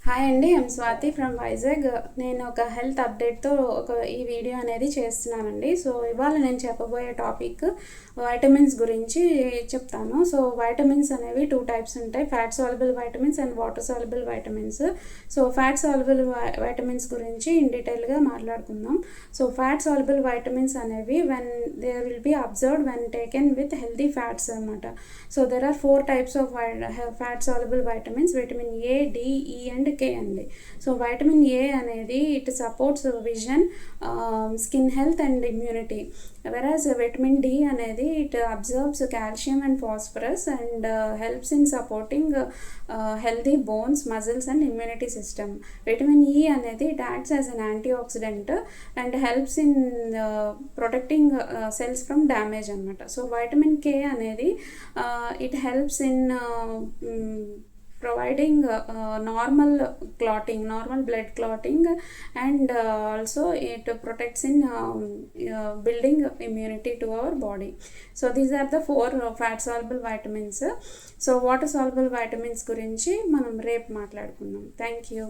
Hi అండి, I'm Swathi from Vizag. నేను ఒక హెల్త్ అప్డేట్తో ఈ వీడియో అనేది చేస్తున్నానండి. సో ఇవాళ నేను చెప్పబోయే టాపిక్ వైటమిన్స్ గురించి చెప్తాను. సో వైటమిన్స్ అనేవి 2 టైప్స్ ఉంటాయి, fat soluble vitamins and water soluble vitamins. So fat soluble vitamins గురించి ఇన్ డీటెయిల్గా మాట్లాడుకుందాం. సో ఫ్యాట్ సాల్యుబుల్ వైటమిన్స్ అనేవి they will be absorbed when taken with healthy fats అనమాట. So there are 4 types of fat soluble vitamins: vitamin A, D, E and K అండి. So vitamin A అనేది it supports vision, skin health and immunity. Whereas vitamin D అనేది it absorbs calcium and phosphorus and helps in supporting healthy bones, muscles and immunity system. Vitamin E అనేది it acts as an antioxidant and helps in protecting cells from damage అనమాట. So vitamin K అనేది it helps in providing normal blood clotting, and also it protects in building immunity to our body. So these are the 4 fat soluble vitamins. So water soluble vitamins గురించి మనం రేపు మాట్లాడుకుందాం. Thank you.